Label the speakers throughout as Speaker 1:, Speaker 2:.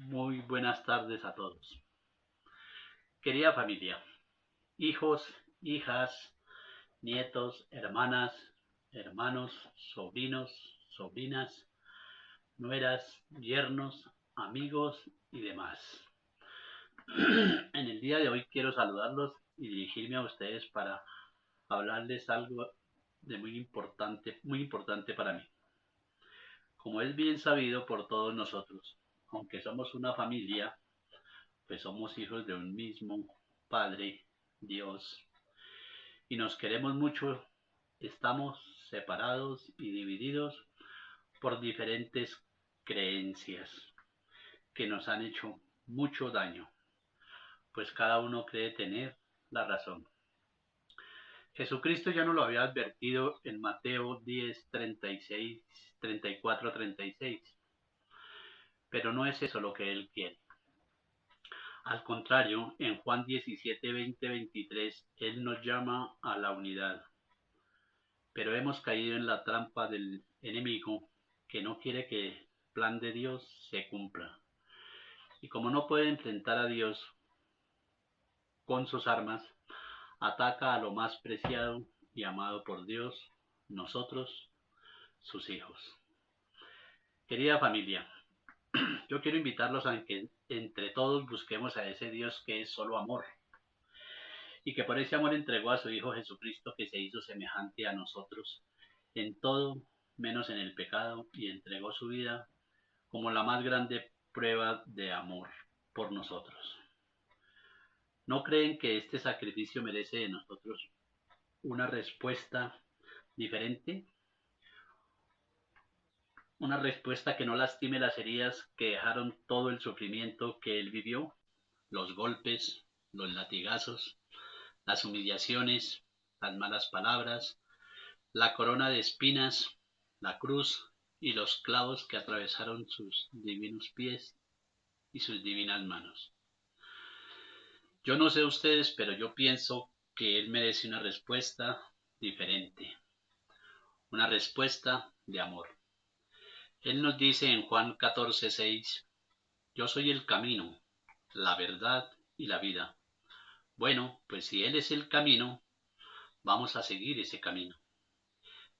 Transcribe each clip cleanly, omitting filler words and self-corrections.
Speaker 1: Muy buenas tardes a todos. Querida familia, hijos, hijas, nietos, hermanas, hermanos, sobrinos, sobrinas, nueras, yernos, amigos y demás. En el día de hoy quiero saludarlos y dirigirme a ustedes para hablarles algo de muy importante para mí. Como es bien sabido por todos nosotros, aunque somos una familia, pues somos hijos de un mismo Padre, Dios, y nos queremos mucho. Estamos separados y divididos por diferentes creencias que nos han hecho mucho daño, pues cada uno cree tener la razón. Jesucristo ya nos lo había advertido en Mateo 10, 36, 34, 36, pero no es eso lo que Él quiere. Al contrario, en Juan 17, 20, 23, Él nos llama a la unidad, pero hemos caído en la trampa del enemigo que no quiere que el plan de Dios se cumpla. Y como no puede enfrentar a Dios con sus armas, ataca a lo más preciado y amado por Dios, nosotros, sus hijos. Querida familia, yo quiero invitarlos a que entre todos busquemos a ese Dios que es solo amor y que por ese amor entregó a su Hijo Jesucristo, que se hizo semejante a nosotros en todo menos en el pecado, y entregó su vida como la más grande prueba de amor por nosotros. ¿No creen que este sacrificio merece de nosotros una respuesta diferente? Una respuesta que no lastime las heridas que dejaron todo el sufrimiento que él vivió, los golpes, los latigazos, las humillaciones, las malas palabras, la corona de espinas, la cruz y los clavos que atravesaron sus divinos pies y sus divinas manos. Yo no sé ustedes, pero yo pienso que él merece una respuesta diferente, una respuesta de amor. Él nos dice en Juan 14:6, yo soy el camino, la verdad y la vida. Bueno, pues si Él es el camino, vamos a seguir ese camino.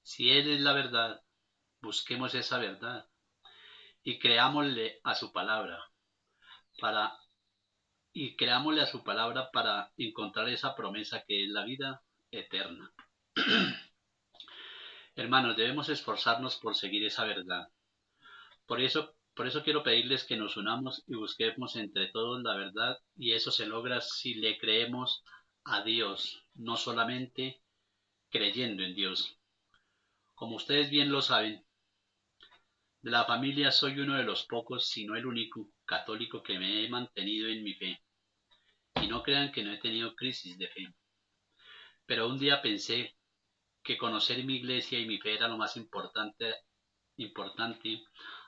Speaker 1: Si Él es la verdad, busquemos esa verdad y creámosle a su palabra para creámosle a su palabra para encontrar esa promesa que es la vida eterna. Hermanos, debemos esforzarnos por seguir esa verdad. Por eso quiero pedirles que nos unamos y busquemos entre todos la verdad, y eso se logra si le creemos a Dios, no solamente creyendo en Dios. Como ustedes bien lo saben, de la familia soy uno de los pocos, si no el único, católico que me he mantenido en mi fe. Y no crean que no he tenido crisis de fe. Pero un día pensé que conocer mi iglesia y mi fe era lo más importante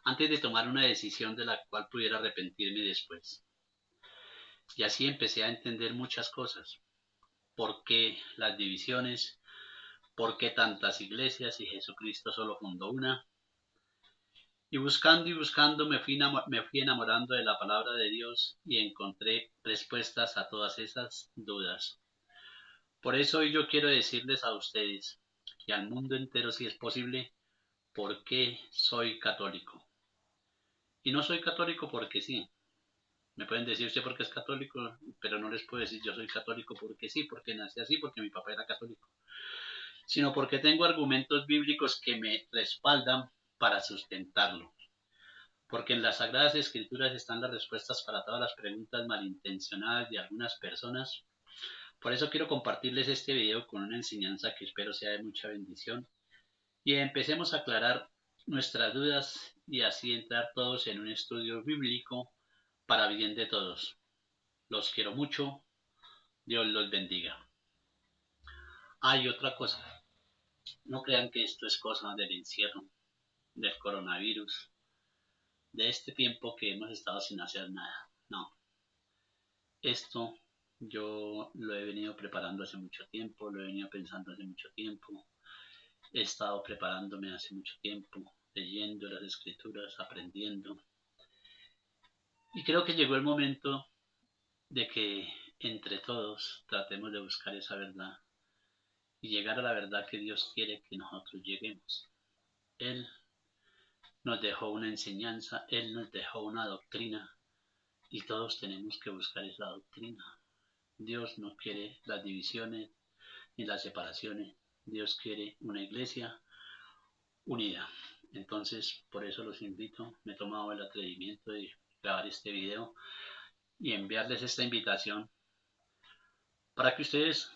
Speaker 1: antes de tomar una decisión de la cual pudiera arrepentirme después. Y así empecé a entender muchas cosas. ¿Por qué las divisiones? ¿Por qué tantas iglesias y Jesucristo solo fundó una? Y buscando me fui enamorando de la palabra de Dios y encontré respuestas a todas esas dudas. Por eso hoy yo quiero decirles a ustedes y al mundo entero, si es posible, por qué soy católico. Y no soy católico porque sí. Me pueden decir usted por qué es católico, pero no les puedo decir yo soy católico porque sí, porque nací así, porque mi papá era católico, sino porque tengo argumentos bíblicos que me respaldan para sustentarlo. Porque en las Sagradas Escrituras están las respuestas para todas las preguntas malintencionadas de algunas personas. Por eso quiero compartirles este video con una enseñanza que espero sea de mucha bendición. Y empecemos a aclarar nuestras dudas y así entrar todos en un estudio bíblico para bien de todos. Los quiero mucho. Dios los bendiga. Hay otra cosa. No crean que esto es cosa del encierro, del coronavirus, de este tiempo que hemos estado sin hacer nada. No. Esto yo lo he venido preparando hace mucho tiempo, lo he venido pensando hace mucho tiempo, he estado preparándome hace mucho tiempo, leyendo las escrituras, aprendiendo. Y creo que llegó el momento de que entre todos tratemos de buscar esa verdad y llegar a la verdad que Dios quiere que nosotros lleguemos. Él nos dejó una enseñanza, Él nos dejó una doctrina y todos tenemos que buscar esa doctrina. Dios no quiere las divisiones ni las separaciones. Dios quiere una iglesia unida. Entonces, por eso los invito, me he tomado el atrevimiento de grabar este video y enviarles esta invitación para que ustedes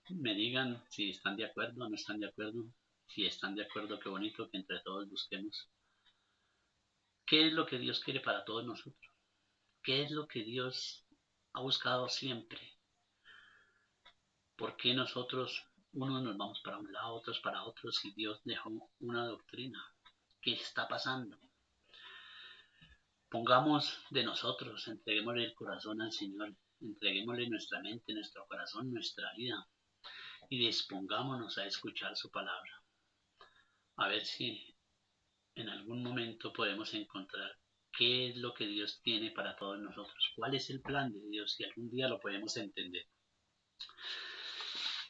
Speaker 1: me digan si están de acuerdo o no están de acuerdo. Si están de acuerdo, qué bonito que entre todos busquemos qué es lo que Dios quiere para todos nosotros, qué es lo que Dios ha buscado siempre, por qué nosotros, unos nos vamos para un lado, otros para otro, si Dios dejó una doctrina, qué está pasando. Pongamos de nosotros, entreguémosle el corazón al Señor, entreguémosle nuestra mente, nuestro corazón, nuestra vida y dispongámonos a escuchar su palabra. A ver si en algún momento podemos encontrar qué es lo que Dios tiene para todos nosotros, cuál es el plan de Dios, si algún día lo podemos entender.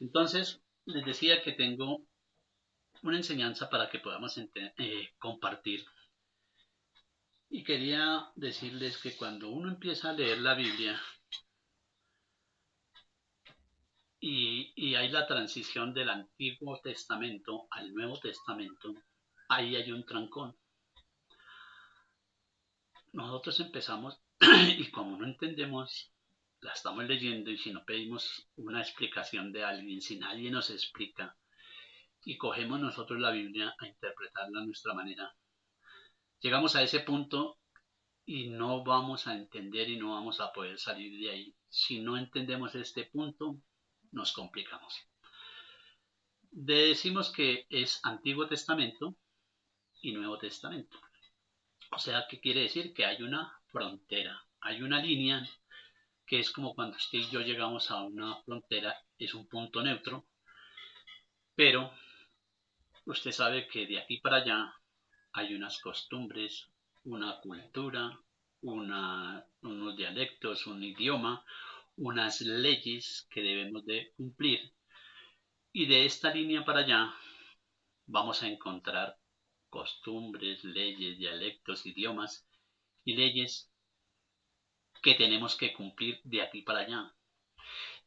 Speaker 1: Entonces, les decía que tengo una enseñanza para que podamos compartir. Y quería decirles que cuando uno empieza a leer la Biblia y hay la transición del Antiguo Testamento al Nuevo Testamento, ahí hay un trancón. Nosotros empezamos y como no entendemos, la estamos leyendo y si no pedimos una explicación de alguien, si nadie nos explica y cogemos nosotros la Biblia a interpretarla a nuestra manera, llegamos a ese punto y no vamos a entender y no vamos a poder salir de ahí. Si no entendemos este punto, nos complicamos. Decimos que es Antiguo Testamento y Nuevo Testamento. O sea, ¿qué quiere decir? Que hay una frontera, hay una línea que es como cuando usted y yo llegamos a una frontera, es un punto neutro, pero usted sabe que de aquí para allá hay unas costumbres, una cultura, unos dialectos, un idioma, unas leyes que debemos de cumplir. Y de esta línea para allá vamos a encontrar costumbres, leyes, dialectos, idiomas y leyes que tenemos que cumplir de aquí para allá.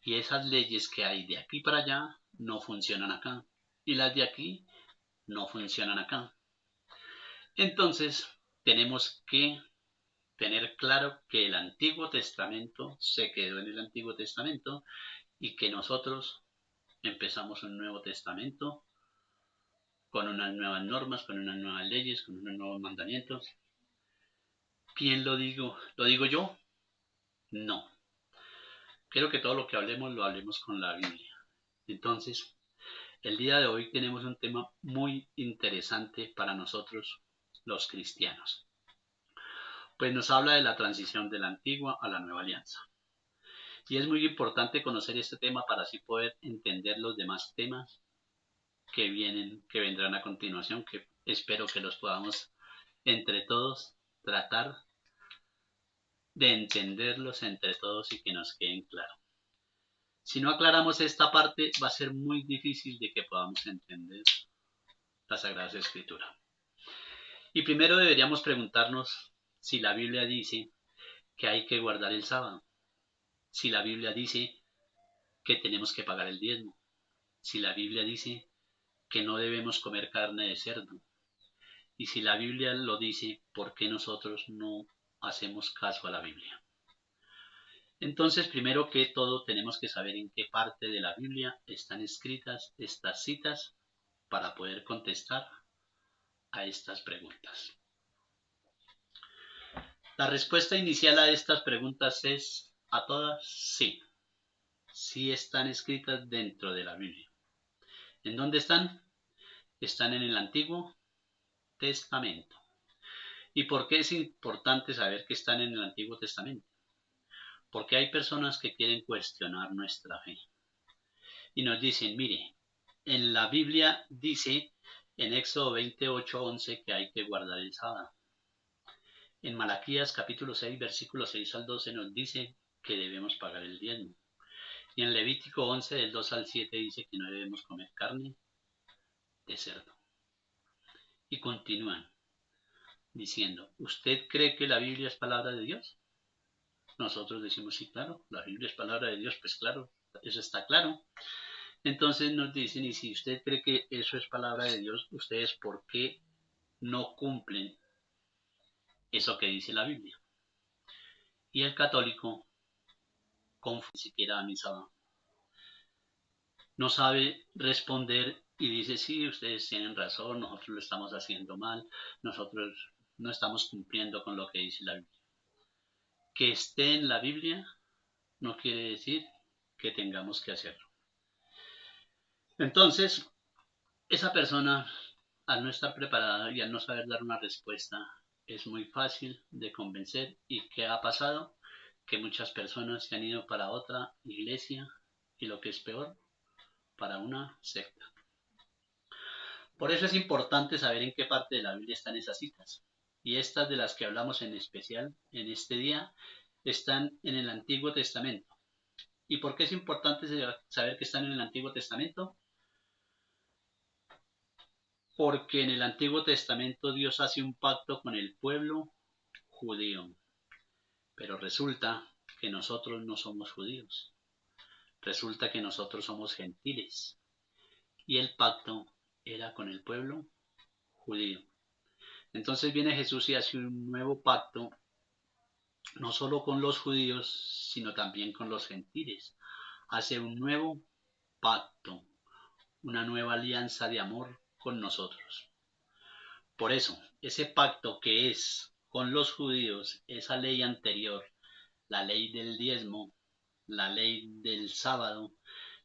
Speaker 1: Y esas leyes que hay de aquí para allá no funcionan acá. Y las de aquí no funcionan acá. Entonces, tenemos que tener claro que el Antiguo Testamento se quedó en el Antiguo Testamento y que nosotros empezamos un Nuevo Testamento con unas nuevas normas, con unas nuevas leyes, con unos nuevos mandamientos. ¿Quién lo digo? ¿Lo digo yo? No. Quiero que todo lo que hablemos lo hablemos con la Biblia. Entonces, el día de hoy tenemos un tema muy interesante para nosotros los cristianos. Pues nos habla de la transición de la antigua a la nueva alianza. Y es muy importante conocer este tema para así poder entender los demás temas que vendrán a continuación, que espero que los podamos entre todos tratar de entenderlos entre todos y que nos queden claros. Si no aclaramos esta parte, va a ser muy difícil de que podamos entender la Sagrada Escritura. Y primero deberíamos preguntarnos si la Biblia dice que hay que guardar el sábado, si la Biblia dice que tenemos que pagar el diezmo, si la Biblia dice que no debemos comer carne de cerdo, y si la Biblia lo dice, ¿por qué nosotros no hacemos caso a la Biblia? Entonces, primero que todo, tenemos que saber en qué parte de la Biblia están escritas estas citas para poder contestar a estas preguntas. La respuesta inicial a estas preguntas es a todas sí. Sí están escritas dentro de la Biblia. ¿En dónde están? Están en el Antiguo Testamento. ¿Y por qué es importante saber que están en el Antiguo Testamento? Porque hay personas que quieren cuestionar nuestra fe. Y nos dicen, mire, en la Biblia dice en Éxodo 28:11 que hay que guardar el sábado. En Malaquías capítulo 6, versículo 6 al 12 nos dice que debemos pagar el diezmo. Y en Levítico 11, del 2 al 7 dice que no debemos comer carne de cerdo. Y continúan diciendo, ¿usted cree que la Biblia es palabra de Dios? Nosotros decimos, sí, claro, la Biblia es palabra de Dios, pues claro, eso está claro. Entonces nos dicen, y si usted cree que eso es palabra de Dios, ¿ustedes por qué no cumplen eso que dice la Biblia? Y el católico, ni siquiera a misa va, no sabe responder y dice, sí, ustedes tienen razón, nosotros lo estamos haciendo mal, nosotros no estamos cumpliendo con lo que dice la Biblia. Que esté en la Biblia no quiere decir que tengamos que hacerlo. Entonces, esa persona, al no estar preparada y al no saber dar una respuesta, es muy fácil de convencer. ¿Y qué ha pasado? Que muchas personas se han ido para otra iglesia y, lo que es peor, para una secta. Por eso es importante saber en qué parte de la Biblia están esas citas. Y estas de las que hablamos en especial en este día están en el Antiguo Testamento. ¿Y por qué es importante saber que están en el Antiguo Testamento? Porque en el Antiguo Testamento Dios hace un pacto con el pueblo judío. Pero resulta que nosotros no somos judíos. Resulta que nosotros somos gentiles. Y el pacto era con el pueblo judío. Entonces viene Jesús y hace un nuevo pacto, no solo con los judíos, sino también con los gentiles. Hace un nuevo pacto, una nueva alianza de amor con nosotros. Por eso, ese pacto que es con los judíos, esa ley anterior, la ley del diezmo, la ley del sábado,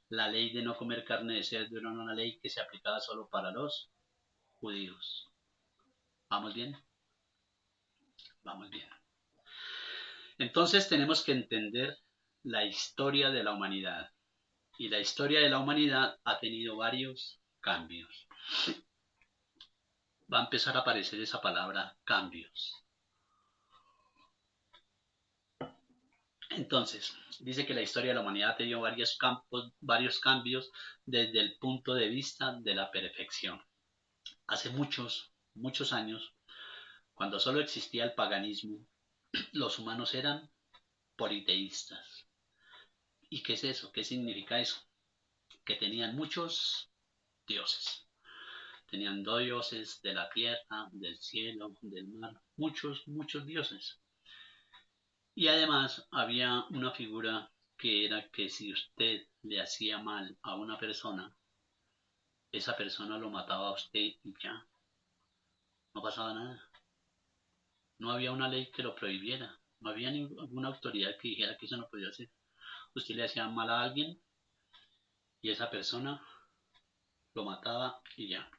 Speaker 1: la ley de no comer carne de cerdo, era una ley que se aplicaba solo para los judíos. ¿Vamos bien? Vamos bien. Entonces tenemos que entender la historia de la humanidad. Y la historia de la humanidad ha tenido varios cambios. Va a empezar a aparecer esa palabra, cambios. Entonces, dice que la historia de la humanidad ha tenido varios cambios desde el punto de vista de la perfección. Hace muchos, muchos años, cuando solo existía el paganismo, los humanos eran politeístas. ¿Y qué es eso? ¿Qué significa eso? Que tenían muchos dioses. Tenían dos dioses de la tierra, del cielo, del mar, muchos, muchos dioses. Y además había una figura que era que si usted le hacía mal a una persona, esa persona lo mataba a usted y ya, no pasaba nada. No había una ley que lo prohibiera, no había ninguna autoridad que dijera que eso no podía hacer. Usted le hacía mal a alguien y esa persona lo mataba y ya.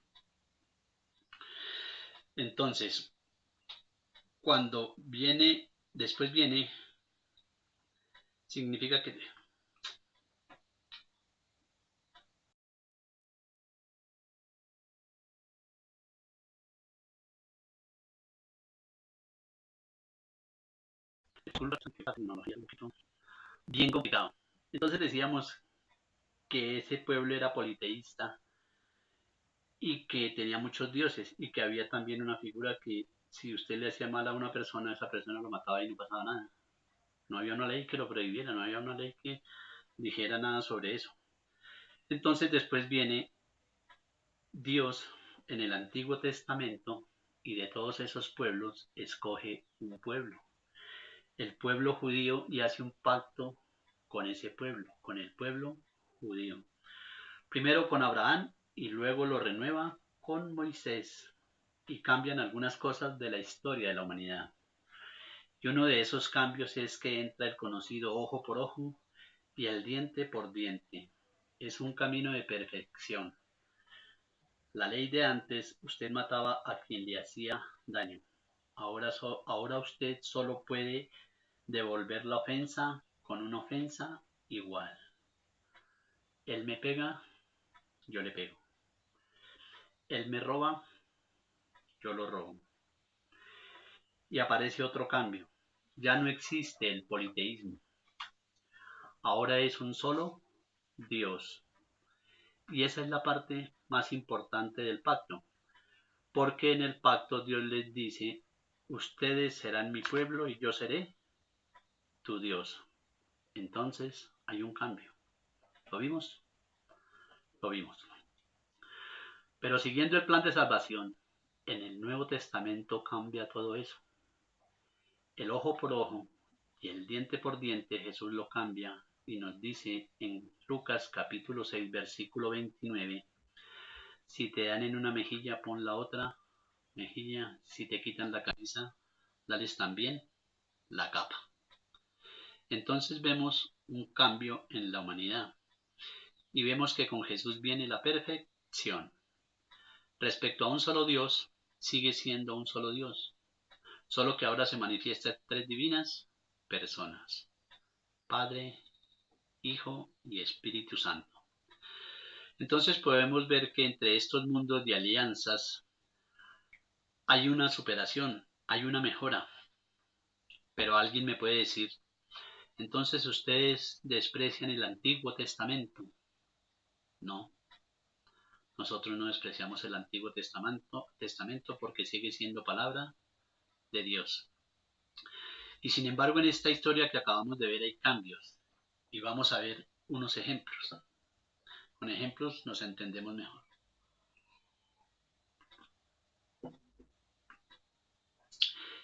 Speaker 1: Entonces, cuando después viene, significa que la tecnología es un poquito bien complicado. Entonces decíamos que ese pueblo era politeísta y que tenía muchos dioses y que había también una figura que si usted le hacía mal a una persona, esa persona lo mataba y no pasaba nada. No había una ley que lo prohibiera, no había una ley que dijera nada sobre eso. Entonces después viene Dios en el Antiguo Testamento y de todos esos pueblos escoge un pueblo, el pueblo judío, y hace un pacto con ese pueblo, con el pueblo judío. Primero con Abraham y luego lo renueva con Moisés y cambian algunas cosas de la historia de la humanidad. Y uno de esos cambios es que entra el conocido ojo por ojo y el diente por diente. Es un camino de perfección. La ley de antes, usted mataba a quien le hacía daño. Ahora usted solo puede devolver la ofensa con una ofensa igual. Él me pega, yo le pego. Él me roba, yo lo robo. y aparece otro cambio. Ya no existe el politeísmo. Ahora es un solo Dios. Y esa es la parte más importante del pacto. Porque en el pacto Dios les dice, ustedes serán mi pueblo y yo seré tu Dios. Entonces hay un cambio. ¿Lo vimos? Lo vimos. Pero siguiendo el plan de salvación, en el Nuevo Testamento cambia todo eso. El ojo por ojo y el diente por diente Jesús lo cambia y nos dice en Lucas capítulo 6 versículo 29, si te dan en una mejilla pon la otra mejilla, si te quitan la camisa dales también la capa. Entonces vemos un cambio en la humanidad y vemos que con Jesús viene la perfección. Respecto a un solo Dios, sigue siendo un solo Dios, solo que ahora se manifiestan tres divinas personas, Padre, Hijo y Espíritu Santo. Entonces podemos ver que entre estos mundos de alianzas hay una superación, hay una mejora. Pero alguien me puede decir, entonces ustedes desprecian el Antiguo Testamento. No, nosotros no despreciamos el Antiguo Testamento porque sigue siendo palabra de Dios. Y sin embargo en esta historia que acabamos de ver hay cambios y vamos a ver unos ejemplos. Con ejemplos nos entendemos mejor.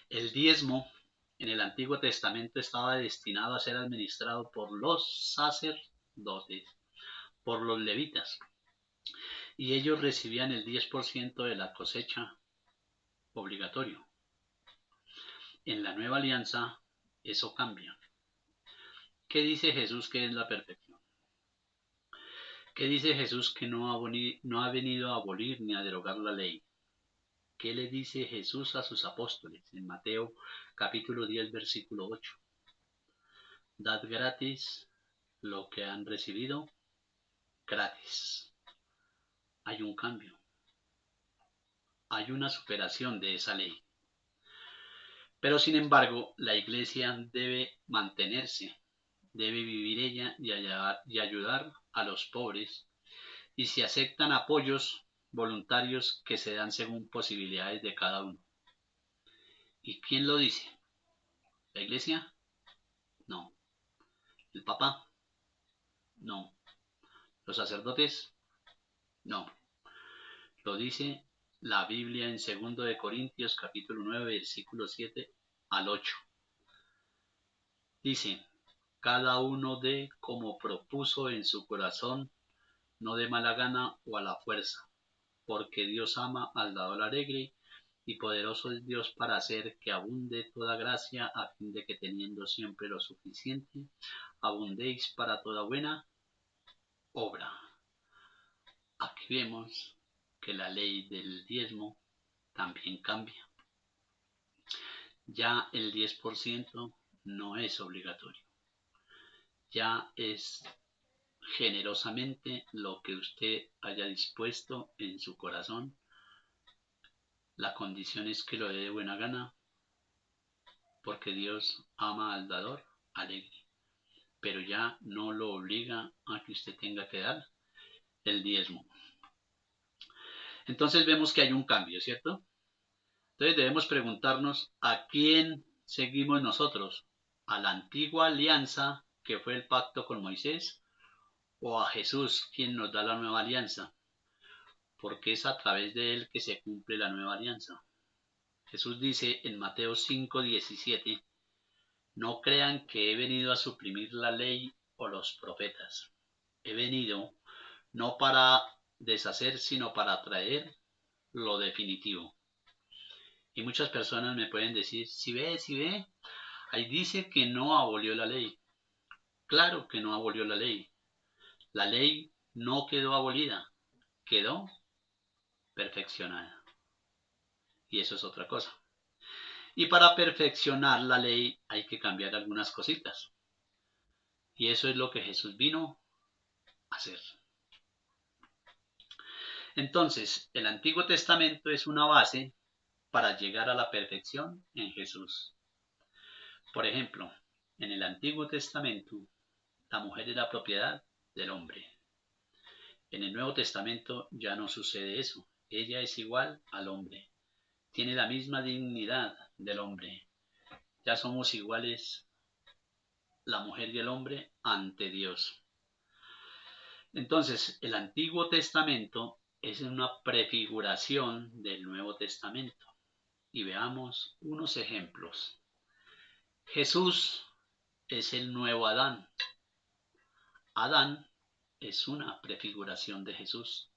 Speaker 1: El diezmo en el Antiguo Testamento estaba destinado a ser administrado por los sacerdotes, por los levitas, y ellos recibían el 10% de la cosecha obligatorio. En la nueva alianza eso cambia. ¿Qué dice Jesús que es la perfección? ¿Qué dice Jesús que no ha venido a abolir ni a derogar la ley? ¿Qué le dice Jesús a sus apóstoles en Mateo capítulo 10 versículo 8? Dad gratis lo que han recibido gratis. Hay un cambio. Hay una superación de esa ley. Pero sin embargo, la iglesia debe mantenerse, debe vivir ella y ayudar a los pobres, y se aceptan apoyos voluntarios que se dan según posibilidades de cada uno. ¿Y quién lo dice? ¿La iglesia? No. ¿El papa? No. ¿Los sacerdotes? No. Lo dice la Biblia en 2 de Corintios capítulo 9 versículo 7 al 8. Dice, cada uno dé como propuso en su corazón, no de mala gana o a la fuerza, porque Dios ama al dador alegre, y poderoso es Dios para hacer que abunde toda gracia, a fin de que teniendo siempre lo suficiente, abundéis para toda buena obra. Aquí vemos que la ley del diezmo también cambia. Ya el 10% no es obligatorio. Ya es generosamente lo que usted haya dispuesto en su corazón. La condición es que lo dé de buena gana, porque Dios ama al dador alegre, pero ya no lo obliga a que usted tenga que dar el diezmo. Entonces vemos que hay un cambio, ¿cierto? Entonces debemos preguntarnos a quién seguimos nosotros, a la antigua alianza que fue el pacto con Moisés, o a Jesús quien nos da la nueva alianza, porque es a través de él que se cumple la nueva alianza. Jesús dice en Mateo 5:17, no crean que he venido a suprimir la ley o los profetas. He venido no para deshacer, sino para traer lo definitivo. Y muchas personas me pueden decir, si ve, ahí dice que no abolió la ley. Claro que no abolió la ley. La ley no quedó abolida, quedó perfeccionada. Y eso es otra cosa. Y para perfeccionar la ley hay que cambiar algunas cositas. Y eso es lo que Jesús vino a hacer. Entonces, el Antiguo Testamento es una base para llegar a la perfección en Jesús. Por ejemplo, en el Antiguo Testamento, la mujer era propiedad del hombre. En el Nuevo Testamento ya no sucede eso. Ella es igual al hombre. Tiene la misma dignidad del hombre. Ya somos iguales la mujer y el hombre ante Dios. Entonces, el Antiguo Testamento es una prefiguración del Nuevo Testamento. Y veamos unos ejemplos. Jesús es el nuevo Adán. Adán es una prefiguración de Jesús.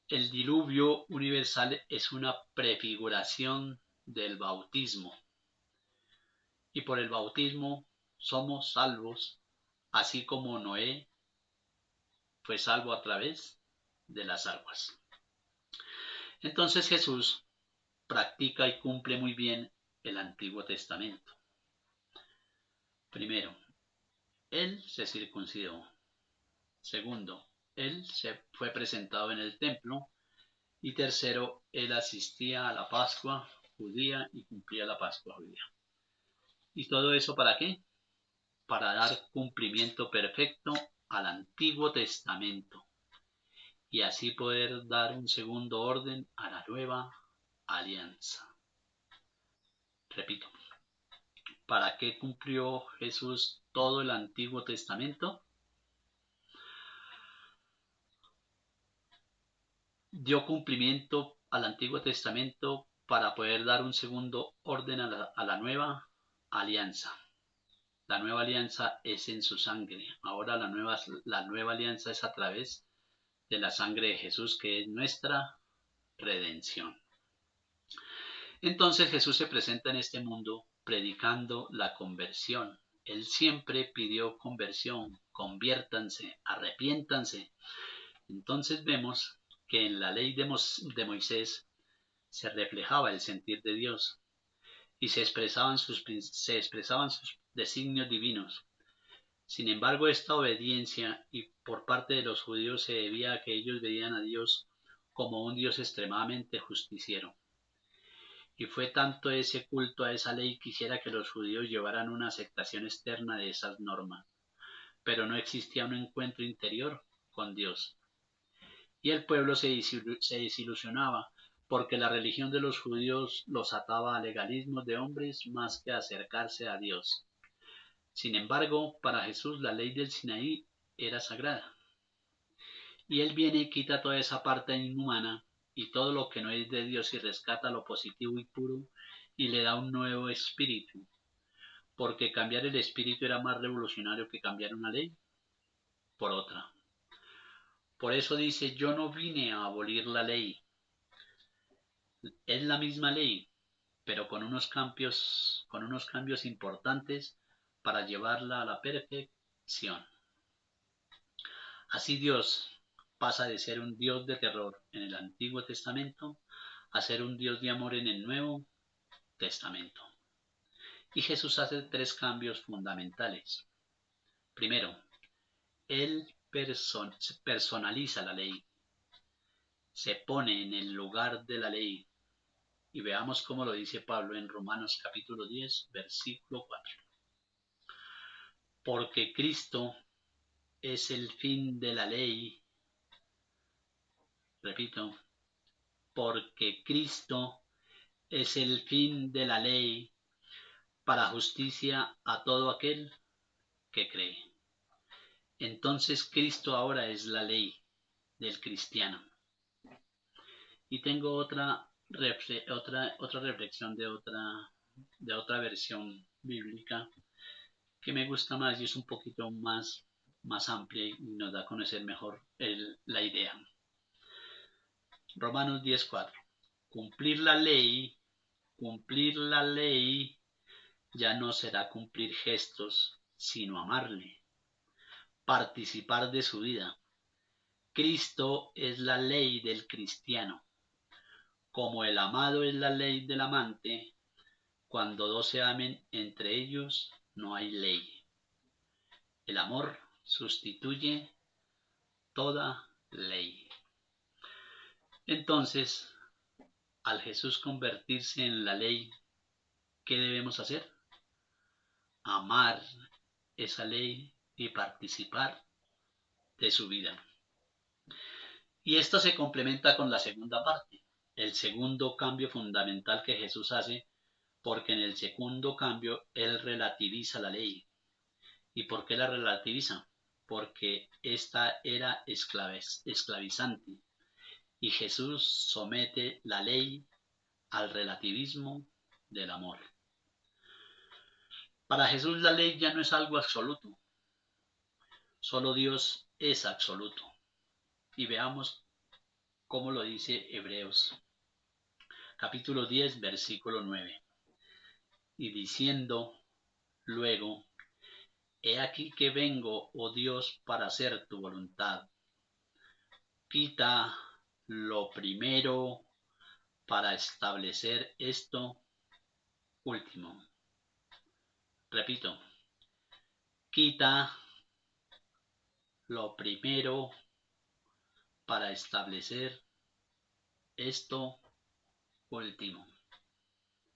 Speaker 1: El diluvio universal es una prefiguración del bautismo. Y por el bautismo somos salvos, así como Noé fue salvo a través de las aguas. Entonces Jesús practica y cumple muy bien el Antiguo Testamento. Primero, él se circuncidó. Segundo, él se fue presentado en el templo. Y tercero, él asistía a la Pascua judía y cumplía la Pascua judía. ¿Y todo eso para qué? Para dar cumplimiento perfecto al Antiguo Testamento y así poder dar un segundo orden a la nueva alianza. Repito, ¿para qué cumplió Jesús todo el Antiguo Testamento? Dio cumplimiento al Antiguo Testamento para poder dar un segundo orden a la nueva alianza. La nueva alianza es en su sangre. Ahora la nueva alianza es a través de la sangre de Jesús, que es nuestra redención. Entonces Jesús se presenta en este mundo predicando la conversión. Él siempre pidió conversión, conviértanse, arrepiéntanse. Entonces vemos que en la ley de Moisés se reflejaba el sentir de Dios y se expresaban sus designios divinos. Sin embargo, esta obediencia y por parte de los judíos se debía a que ellos veían a Dios como un Dios extremadamente justiciero. Y fue tanto ese culto a esa ley que hiciera que los judíos llevaran una aceptación externa de esas normas, pero no existía un encuentro interior con Dios. Y el pueblo se desilusionaba porque la religión de los judíos los ataba a legalismos de hombres más que a acercarse a Dios. Sin embargo, para Jesús la ley del Sinaí era sagrada. Y Él viene y quita toda esa parte inhumana y todo lo que no es de Dios y rescata lo positivo y puro y le da un nuevo espíritu. Porque cambiar el espíritu era más revolucionario que cambiar una ley por otra. Por eso dice, yo no vine a abolir la ley. Es la misma ley, pero con unos cambios importantes para llevarla a la perfección. Así Dios pasa de ser un Dios de terror en el Antiguo Testamento a ser un Dios de amor en el Nuevo Testamento. Y Jesús hace 3 cambios fundamentales. Primero, Él personaliza la ley, se pone en el lugar de la ley. Y veamos cómo lo dice Pablo en Romanos capítulo 10, versículo 4. Porque Cristo es el fin de la ley. Repito, porque Cristo es el fin de la ley para justicia a todo aquel que cree. Entonces Cristo ahora es la ley del cristiano. Y tengo otra reflexión de otra versión bíblica que me gusta más y es un poquito más amplia y nos da a conocer mejor la idea. Romanos 10:4. Cumplir la ley ya no será cumplir gestos, sino amarle, participar de su vida. Cristo es la ley del cristiano. Como el amado es la ley del amante, cuando dos se amen entre ellos no hay ley. El amor sustituye toda ley. Entonces, al Jesús convertirse en la ley, ¿qué debemos hacer? Amar esa ley y participar de su vida. Y esto se complementa con la segunda parte, el segundo cambio fundamental que Jesús hace, porque en el segundo cambio Él relativiza la ley. ¿Y por qué la relativiza? Porque esta era esclavizante y Jesús somete la ley al relativismo del amor. Para Jesús la ley ya no es algo absoluto, solo Dios es absoluto. Y veamos cómo lo dice Hebreos, capítulo 10, versículo 9. Y diciendo luego, he aquí que vengo, oh Dios, para hacer tu voluntad. Quita lo primero para establecer esto último. Repito, quita lo primero para establecer esto último.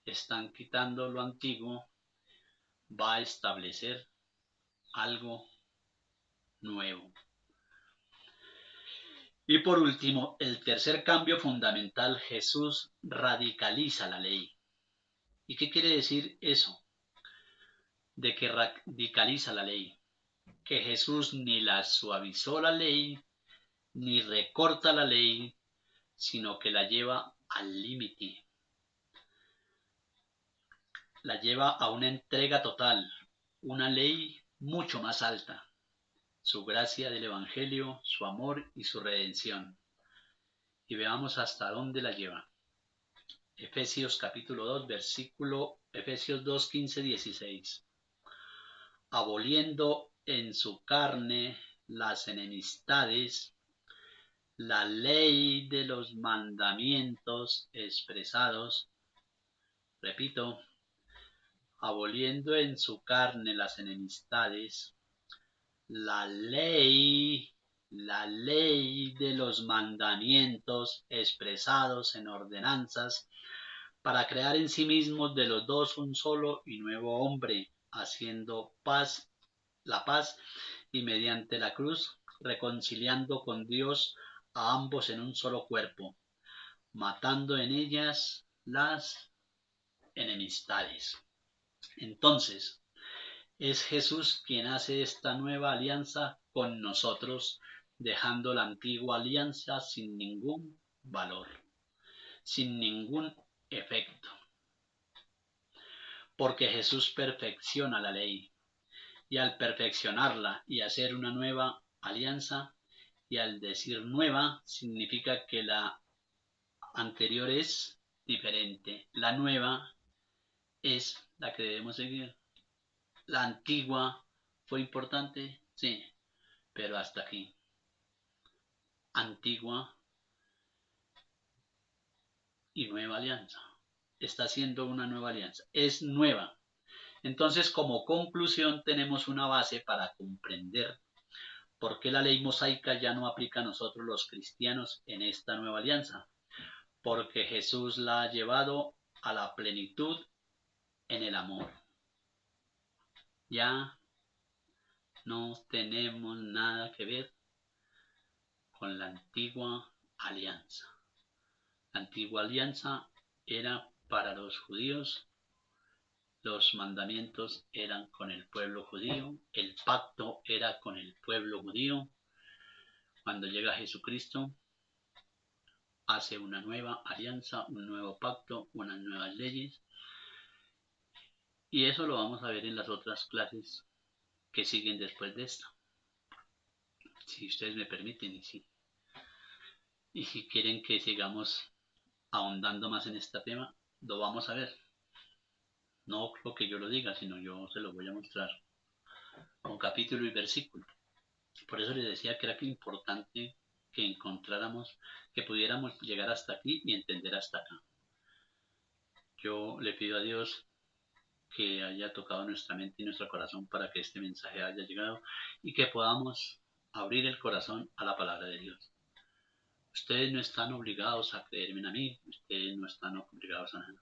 Speaker 1: Están quitando lo antiguo, va a establecer algo nuevo. Y por último, el tercer cambio fundamental, Jesús radicaliza la ley. ¿Y qué quiere decir eso? De que radicaliza la ley. Que Jesús ni la suavizó la ley, ni recorta la ley, sino que la lleva al límite. La lleva a una entrega total, una ley mucho más alta. Su gracia del Evangelio, su amor y su redención. Y veamos hasta dónde la lleva. Efesios capítulo 2, versículo, Efesios 2, 15, 16. Aboliendo en su carne las enemistades, la ley de los mandamientos expresados, repito, aboliendo en su carne las enemistades, la ley de los mandamientos expresados en ordenanzas, para crear en sí mismos de los dos un solo y nuevo hombre, haciendo la paz, y mediante la cruz reconciliando con Dios a ambos en un solo cuerpo, matando en ellas las enemistades. Entonces, es Jesús quien hace esta nueva alianza con nosotros, dejando la antigua alianza sin ningún valor, sin ningún efecto. Porque Jesús perfecciona la ley, y al perfeccionarla y hacer una nueva alianza, y al decir nueva, significa que la anterior es diferente, la nueva es la que debemos seguir. La antigua fue importante, sí, pero hasta aquí. Antigua y nueva alianza. Está haciendo una nueva alianza. Es nueva. Entonces, como conclusión, tenemos una base para comprender por qué la ley mosaica ya no aplica a nosotros los cristianos en esta nueva alianza. Porque Jesús la ha llevado a la plenitud en el amor. Ya no tenemos nada que ver con la antigua alianza. La antigua alianza era para los judíos, los mandamientos eran con el pueblo judío, el pacto era con el pueblo judío. Cuando llega Jesucristo, hace una nueva alianza, un nuevo pacto, unas nuevas leyes. Y eso lo vamos a ver en las otras clases que siguen después de esta. Si ustedes me permiten, y si quieren que sigamos ahondando más en este tema, lo vamos a ver. No lo que yo lo diga, sino yo se lo voy a mostrar con capítulo y versículo. Por eso les decía que era importante que encontráramos, que pudiéramos llegar hasta aquí y entender hasta acá. Yo le pido a Dios que haya tocado nuestra mente y nuestro corazón para que este mensaje haya llegado y que podamos abrir el corazón a la palabra de Dios. Ustedes no están obligados a creerme a mí, ustedes no están obligados a nada.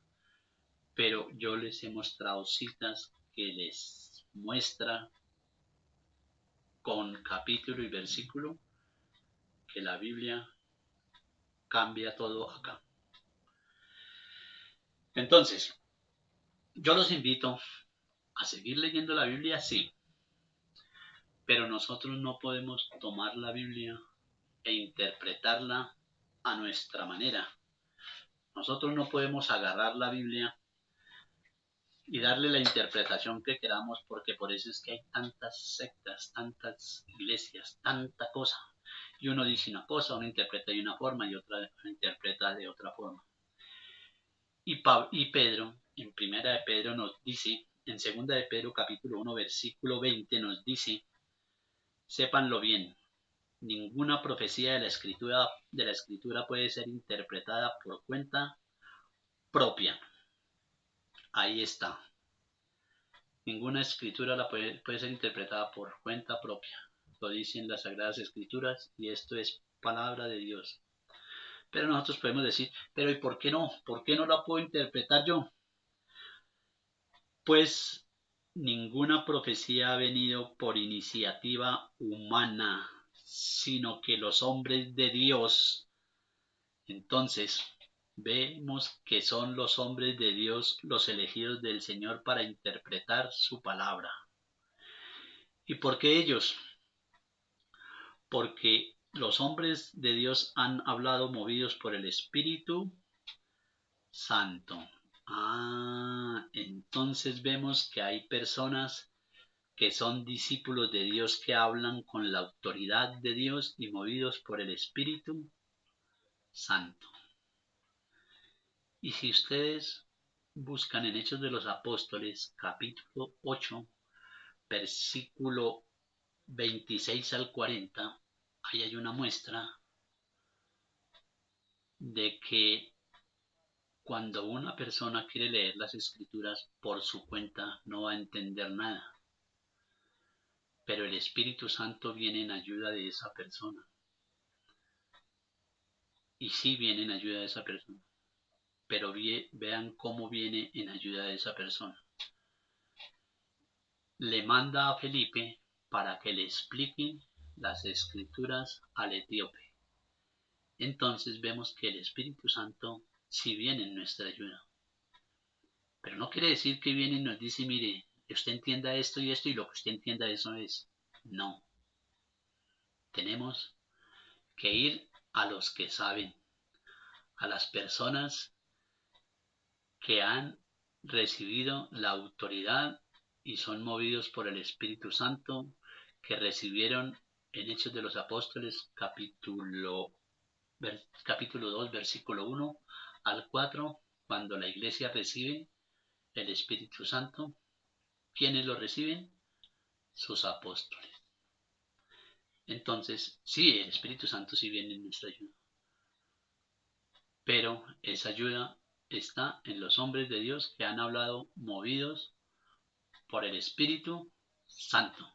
Speaker 1: Pero yo les he mostrado citas que les muestra con capítulo y versículo que la Biblia cambia todo acá. Entonces, yo los invito a seguir leyendo la Biblia, sí, pero nosotros no podemos tomar la Biblia e interpretarla a nuestra manera. Nosotros no podemos agarrar la Biblia y darle la interpretación que queramos, porque por eso es que hay tantas sectas, tantas iglesias, tanta cosa. Y uno dice una cosa, uno interpreta de una forma y otra interpreta de otra forma. Y Pedro, en primera de Pedro nos dice, en segunda de Pedro capítulo 1 versículo 20 nos dice, sépanlo bien, ninguna profecía de la escritura puede ser interpretada por cuenta propia. Ahí está. Ninguna escritura puede ser interpretada por cuenta propia. Lo dicen las Sagradas Escrituras y esto es palabra de Dios. Pero nosotros podemos decir, pero ¿y por qué no? ¿Por qué no la puedo interpretar yo? Pues ninguna profecía ha venido por iniciativa humana, sino que los hombres de Dios. Entonces, vemos que son los hombres de Dios los elegidos del Señor para interpretar su palabra. ¿Y por qué ellos? Porque los hombres de Dios han hablado movidos por el Espíritu Santo. Entonces vemos que hay personas que son discípulos de Dios que hablan con la autoridad de Dios y movidos por el Espíritu Santo. Y si ustedes buscan en Hechos de los Apóstoles, capítulo 8, versículo 26 al 40, ahí hay una muestra de que cuando una persona quiere leer las escrituras por su cuenta no va a entender nada, pero el Espíritu Santo viene en ayuda de esa persona. Y sí viene en ayuda de esa persona, pero vean cómo viene en ayuda de esa persona. Le manda a Felipe para que le explique las escrituras al etíope. Entonces vemos que el Espíritu Santo sí viene en nuestra ayuda. Pero no quiere decir que viene y nos dice, mire, usted entienda esto y lo que usted entienda eso es. No. Tenemos que ir a los que saben, a las personas que han recibido la autoridad y son movidos por el Espíritu Santo, que recibieron en Hechos de los Apóstoles capítulo 2 versículo 1 al 4, cuando la iglesia recibe el Espíritu Santo. ¿Quiénes lo reciben? Sus apóstoles. Entonces, sí, el Espíritu Santo sí viene en nuestra ayuda, pero esa ayuda está en los hombres de Dios que han hablado movidos por el Espíritu Santo.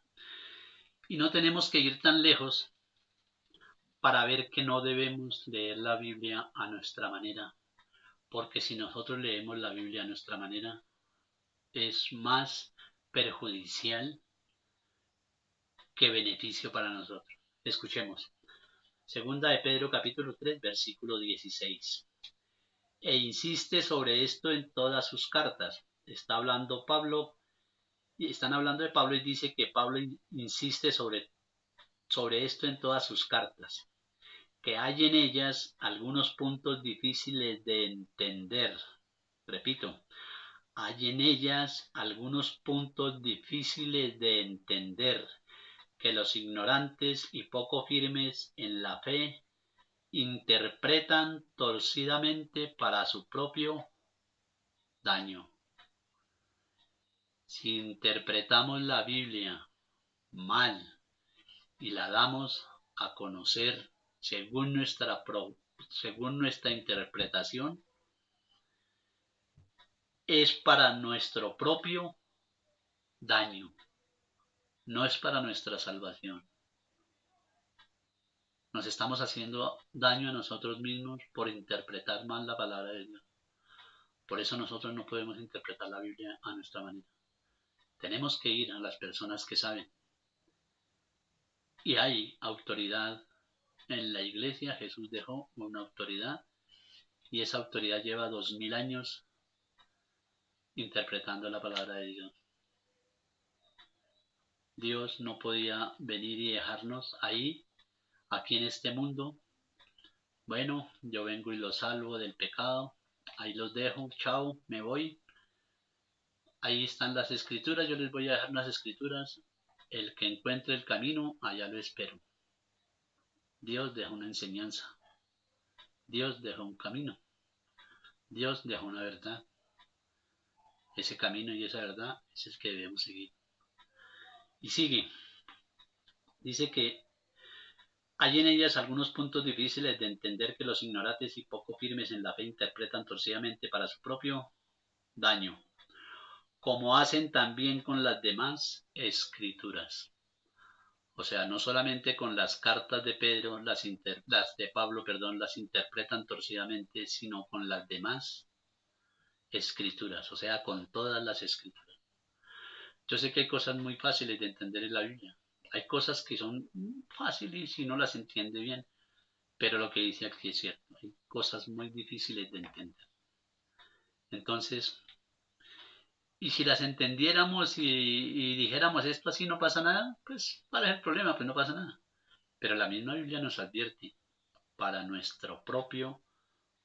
Speaker 1: Y no tenemos que ir tan lejos para ver que no debemos leer la Biblia a nuestra manera, porque si nosotros leemos la Biblia a nuestra manera, es más perjudicial que beneficio para nosotros. Escuchemos. Segunda de Pedro capítulo 3 versículo 16. E insiste sobre esto en todas sus cartas. Está hablando Pablo, y están hablando de Pablo y dice que Pablo insiste sobre esto en todas sus cartas, que hay en ellas algunos puntos difíciles de entender. Repito, hay en ellas algunos puntos difíciles de entender, que los ignorantes y poco firmes en la fe interpretan torcidamente para su propio daño. Si interpretamos la Biblia mal y la damos a conocer según nuestra interpretación, es para nuestro propio daño, no es para nuestra salvación. Nos estamos haciendo daño a nosotros mismos por interpretar mal la palabra de Dios. Por eso nosotros no podemos interpretar la Biblia a nuestra manera. Tenemos que ir a las personas que saben. Y hay autoridad en la iglesia. Jesús dejó una autoridad y esa autoridad lleva 2000 años interpretando la palabra de Dios. Dios no podía venir y dejarnos ahí, aquí en este mundo. Bueno, yo vengo y los salvo del pecado, ahí los dejo, chao, me voy. Ahí están las escrituras, yo les voy a dejar unas escrituras. El que encuentre el camino, allá lo espero. Dios dejó una enseñanza, Dios dejó un camino, Dios dejó una verdad. Ese camino y esa verdad es el que debemos seguir. Y sigue, dice que hay en ellas algunos puntos difíciles de entender que los ignorantes y poco firmes en la fe interpretan torcidamente para su propio daño, como hacen también con las demás escrituras. O sea, no solamente con las cartas de Pedro, las de Pablo, perdón, las interpretan torcidamente, sino con las demás escrituras, o sea, con todas las escrituras. Yo sé que hay cosas muy fáciles de entender en la Biblia. Hay cosas que son fáciles si no las entiende bien, pero lo que dice aquí es cierto. Hay cosas muy difíciles de entender. Entonces, y si las entendiéramos y dijéramos esto así no pasa nada, pues ¿cuál es el problema? Pues no pasa nada. Pero la misma Biblia nos advierte para nuestro propio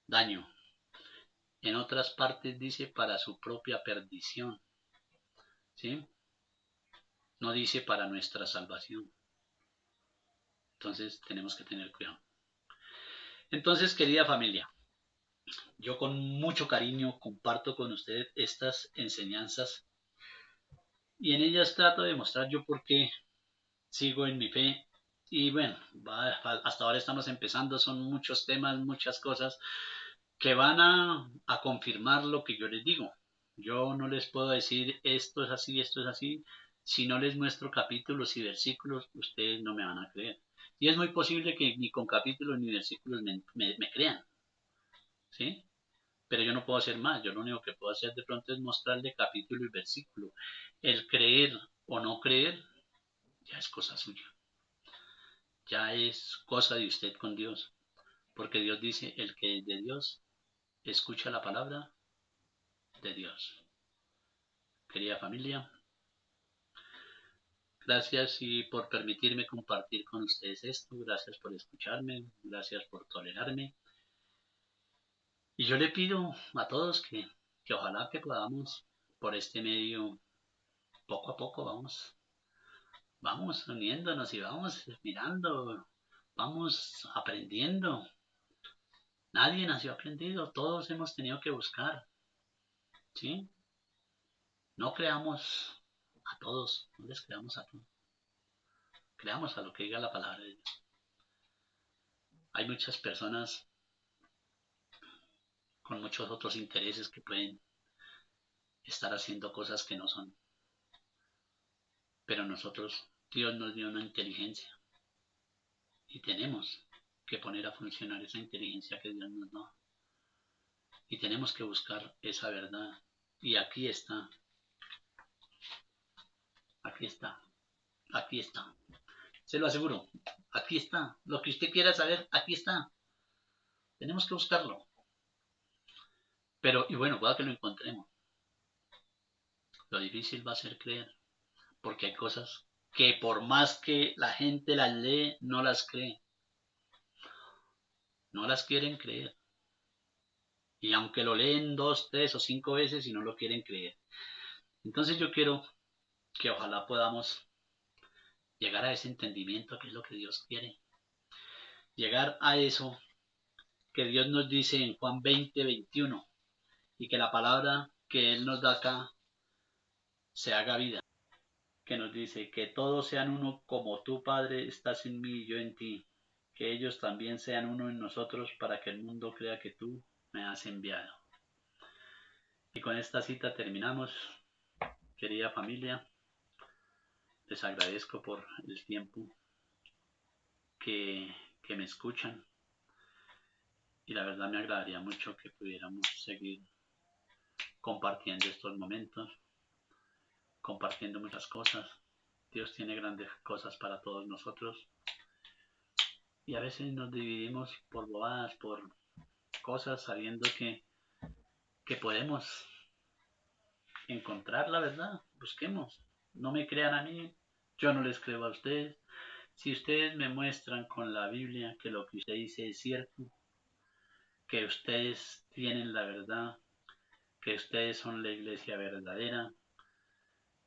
Speaker 1: daño. En otras partes dice para su propia perdición. ¿Sí? No dice para nuestra salvación. Entonces tenemos que tener cuidado. Entonces, querida familia, yo con mucho cariño comparto con ustedes estas enseñanzas y en ellas trato de mostrar yo por qué sigo en mi fe. Y bueno, hasta ahora estamos empezando, son muchos temas, muchas cosas que van a confirmar lo que yo les digo. Yo no les puedo decir esto es así, esto es así. Si no les muestro capítulos y versículos, ustedes no me van a creer. Y es muy posible que ni con capítulos ni versículos me crean. ¿Sí? Pero yo no puedo hacer más. Yo lo único que puedo hacer de pronto es mostrarle capítulo y versículo. El creer o no creer ya es cosa suya. Ya es cosa de usted con Dios. Porque Dios dice, el que es de Dios escucha la palabra de Dios. Querida familia, gracias y por permitirme compartir con ustedes esto. Gracias por escucharme. Gracias por tolerarme. Y yo le pido a todos que ojalá que podamos por este medio, poco a poco vamos uniéndonos y vamos mirando, vamos aprendiendo. Nadie nació aprendido, todos hemos tenido que buscar, ¿sí? No creamos a todos, no les creamos a todos, creamos a lo que diga la palabra de Dios. Hay muchas personas con muchos otros intereses que pueden estar haciendo cosas que no son, pero nosotros, Dios nos dio una inteligencia y tenemos que poner a funcionar esa inteligencia que Dios nos da. Y tenemos que buscar esa verdad. Y aquí está, aquí está, aquí está. Se lo aseguro, aquí está. Lo que usted quiera saber, aquí está. Tenemos que buscarlo. Pero, y bueno, pueda que lo encontremos. Lo difícil va a ser creer, porque hay cosas que por más que la gente las lee, no las cree. No las quieren creer. Y aunque lo leen 2, 3 o 5 veces y no lo quieren creer. Entonces yo quiero que ojalá podamos llegar a ese entendimiento que es lo que Dios quiere. Llegar a eso que Dios nos dice en Juan 20:21 y que la palabra que Él nos da acá se haga vida. Que nos dice que todos sean uno como tú, Padre, estás en mí y yo en ti. Que ellos también sean uno en nosotros para que el mundo crea que tú me has enviado. Y con esta cita terminamos, querida familia. Les agradezco por el tiempo que, que me escuchan. Y la verdad me agradaría mucho que pudiéramos seguir compartiendo estos momentos, compartiendo muchas cosas. Dios tiene grandes cosas para todos nosotros. Y a veces nos dividimos por bobadas, por cosas, sabiendo que podemos encontrar la verdad. Busquemos. No me crean a mí, yo no les creo a ustedes. Si ustedes me muestran con la Biblia que lo que usted dice es cierto, que ustedes tienen la verdad, que ustedes son la iglesia verdadera,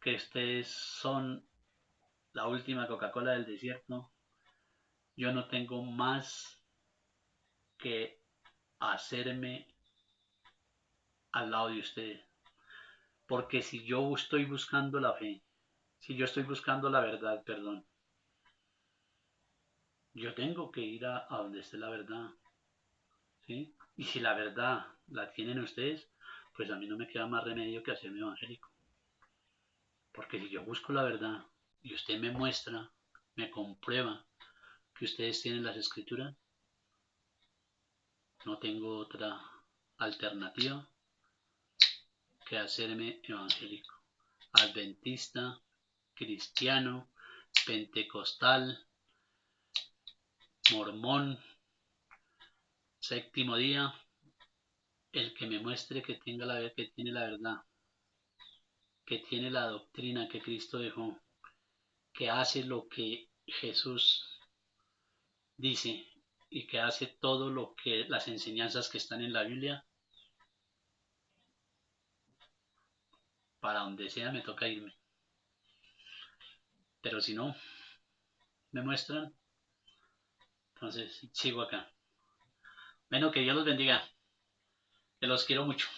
Speaker 1: que ustedes son la última Coca-Cola del desierto, yo no tengo más que hacerme al lado de ustedes. Porque si yo estoy buscando la fe, si yo estoy buscando la verdad, perdón, yo tengo que ir a donde esté la verdad, ¿sí? Y si la verdad la tienen ustedes, pues a mí no me queda más remedio que hacerme evangélico. Porque si yo busco la verdad y usted me muestra, me comprueba que ustedes tienen las escrituras, no tengo otra alternativa que hacerme evangélico, adventista, cristiano, pentecostal, mormón, séptimo día, el que me muestre que que tiene la verdad, que tiene la doctrina que Cristo dejó, que hace lo que Jesús dice y que hace todo lo que las enseñanzas que están en la Biblia, para donde sea me toca irme. Pero si no me muestran, entonces sigo acá. Bueno, que Dios los bendiga, que los quiero mucho.